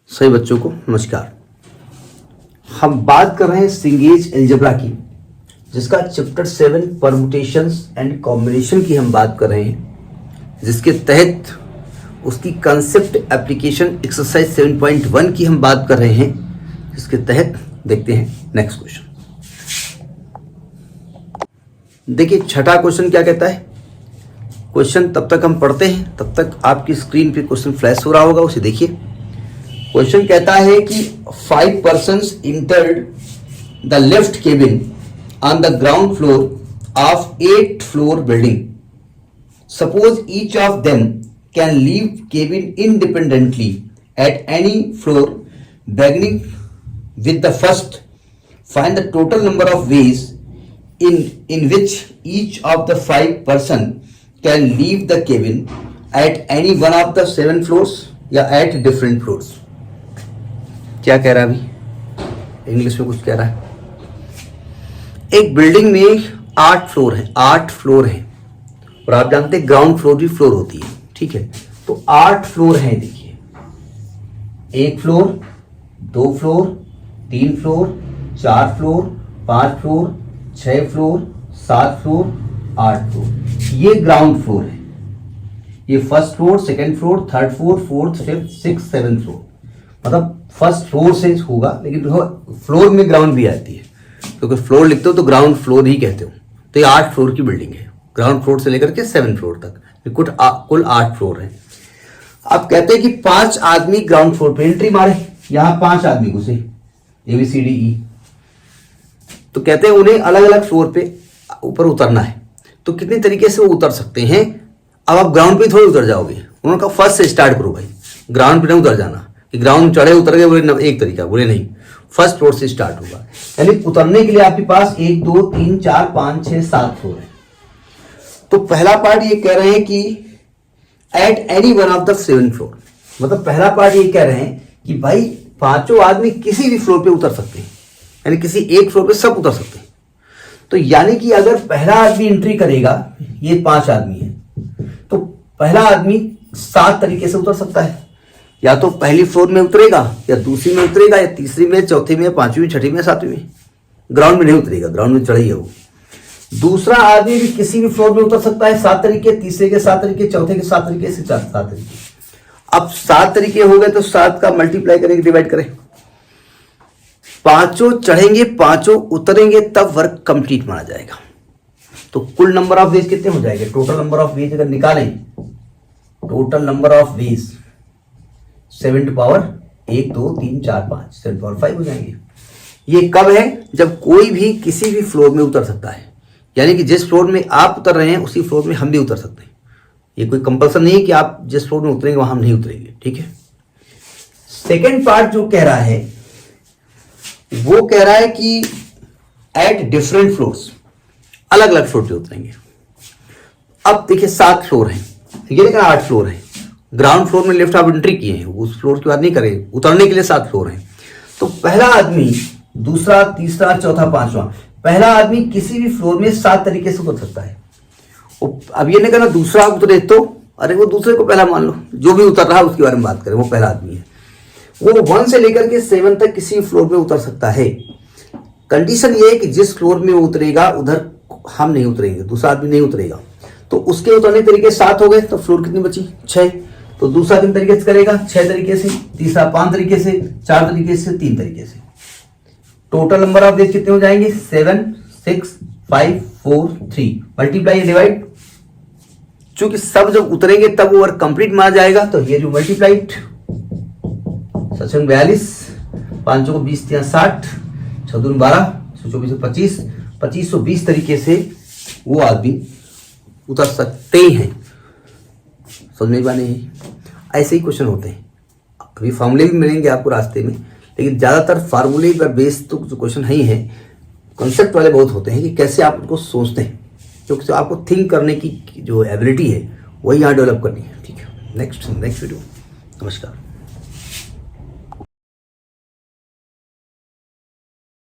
सभी बच्चों को नमस्कार। हम बात कर रहे हैं सिंगेज अलजेब्रा की, जिसका चैप्टर 7 परम्यूटेशंस एंड कॉम्बिनेशन की हम बात कर रहे हैं, जिसके तहत उसकी कंसेप्ट एप्लीकेशन एक्सरसाइज 7.1 की हम बात कर रहे हैं, जिसके तहत देखते हैं नेक्स्ट क्वेश्चन। देखिए छठा क्वेश्चन क्या कहता है। क्वेश्चन तब तक हम पढ़ते हैं तब तक आपकी स्क्रीन पे क्वेश्चन फ्लैश हो रहा होगा, उसे देखिए। क्वेश्चन कहता है कि 5 persons entered the left cabin on the ground floor of 8-floor building. Suppose each of them can leave cabin independently at any floor beginning with the first. Find the total number of ways in which each of the 5 person can leave the cabin at any one of the 7 floors या at different floors. क्या कह रहा है अभी? English में कुछ कह रहा है। एक बिल्डिंग में 8 फ्लोर है, 8 फ्लोर है, और आप जानते हैं ग्राउंड फ्लोर भी फ्लोर होती है, ठीक है। तो 8 फ्लोर हैं, देखिए 1 floor, 2 floor, 3 floor, 4 floor, 5 floor, 6 floor, 7 floor, 8 floor. ये ग्राउंड फ्लोर है। ये first floor, second floor, third floor, fourth, fifth, six, seven floor, मतलब फर्स्ट फ्लोर से होगा, लेकिन फ्लोर में ग्राउंड भी आती है, क्योंकि फ्लोर लिखते हो तो ग्राउंड फ्लोर ही कहते हो। तो ये 8 फ्लोर की बिल्डिंग है, ग्राउंड फ्लोर से लेकर के 7 फ्लोर तक कुल 8 फ्लोर है। अब कहते हैं कि 5 आदमी ग्राउंड फ्लोर पे एंट्री मारे, यहां 5 आदमी घुसे, ABCDE। तो कहते हैं उन्हें अलग अलग फ्लोर पे ऊपर उतरना है। तो कितने तरीके से वो उतर सकते हैं? अब आप ग्राउंड पे थोड़ी उतर जाओगे। उन्होंने कहा फर्स्ट से स्टार्ट करो भाई, ग्राउंड पे नहीं उतर जाना कि ग्राउंड चढ़े उतर गए, बोले एक तरीका, बोले नहीं, फर्स्ट फ्लोर से स्टार्ट होगा। यानी उतरने के लिए आपके पास 1 2 3 4 5 6 7 फ्लोर है। तो पहला पार्ट ये कह रहे हैं कि at any one of the 7 floor, मतलब पहला पार्ट ये कह रहे हैं कि भाई पांचों आदमी किसी भी फ्लोर पे उतर सकते हैं, यानी किसी एक फ्लोर पे सब उतर सकते हैं। तो यानी कि अगर पहला आदमी एंट्री करेगा, ये 5 आदमी है, तो पहला आदमी 7 तरीके से उतर सकता है। या तो पहली फ्लोर में उतरेगा, या दूसरी में उतरेगा, या तीसरी में, चौथी में, 5वीं, 6वीं में, 7वीं में। ग्राउंड में नहीं उतरेगा, ग्राउंड में चढ़ी है वो। दूसरा आदमी भी किसी भी फ्लोर में उतर सकता है, 7 तरीके, तीसरे के 7 तरीके, चौथे के 7 तरीके से 7 तरीके। अब 7 तरीके हो गए तो 7 का मल्टीप्लाई करेंगे, डिवाइड करें। पांचों चढ़ेंगे, पांचों उतरेंगे, तब वर्क कंप्लीट माना जाएगा। तो कुल नंबर ऑफ वेज कितने हो जाएंगे? टोटल नंबर ऑफ वेज अगर निकालें, total number of ways 7 to power 1 2 3 4 5 7 power 5 हो जाएंगे। ये कब है? जब कोई भी किसी भी फ्लोर में उतर सकता है, यानी कि जिस फ्लोर में आप उतर रहे हैं उसी फ्लोर में हम भी उतर सकते हैं। ये कोई कंपल्सन नहीं है कि आप जिस फ्लोर में उतरेंगे वहां हम नहीं उतरेंगे, ठीक है। सेकेंड पार्ट जो कह रहा है, वो कह रहा है कि एट डिफरेंट फ्लोर्स, अलग अलग फ्लोर पे उतरेंगे। अब देखिए 7 फ्लोर हैं, ये देखा 8 फ्लोर हैं। ग्राउंड फ्लोर में लिफ्ट आप एंट्री किए हैं, उस फ्लोर की बात नहीं करें, उतरने के लिए 7 फ्लोर हैं। तो पहला आदमी, दूसरा, तीसरा, चौथा, 5वां, पहला आदमी किसी भी फ्लोर में 7 तरीके से उतर सकता है। अब ये नहीं कहना दूसरा उतरे तो, अरे वो दूसरे को पहला मान लो, जो भी उतर रहा है उसके बारे में बात करें, वो पहला आदमी है। वो 1 से लेकर के 7 तक किसी फ्लोर में उतर सकता है। कंडीशन ये है कि जिस फ्लोर में वो उतरेगा उधर हम नहीं उतरेंगे, दूसरा आदमी नहीं उतरेगा। तो उसके उतरने तरीके 7 हो गए, तो फ्लोर कितनी बची? 6। तो दूसरा किन तरीके से करेगा? 6 तरीके से, तीसरा 5 तरीके से, 4 तरीके से, 3 तरीके से। टोटल नंबर ऑफ वेज कितने हो जाएंगे? 7 6 5 4 3। मल्टीप्लाई या डिवाइड, चूंकि सब जब उतरेंगे तब वो वर्क कंप्लीट माना जाएगा। तो ये जो मल्टीप्लाइड 42, 5 को 20 60, 6 दूनी 12, 24 25, 2520 तरीके से वो आदमी उतर सकते हैं। समझ में बात नहीं? ऐसे ही क्वेश्चन होते हैं। अभी फॉर्मूले भी मिलेंगे आपको रास्ते में, लेकिन ज़्यादातर फार्मूले पर बेस्ड तो जो क्वेश्चन है ही है, कॉन्सेप्ट वाले बहुत होते हैं कि कैसे आप उनको सोचते हैं, क्योंकि आपको थिंक करने की जो एबिलिटी है वही यहाँ डेवलप करनी है, ठीक है। Next video. नमस्कार।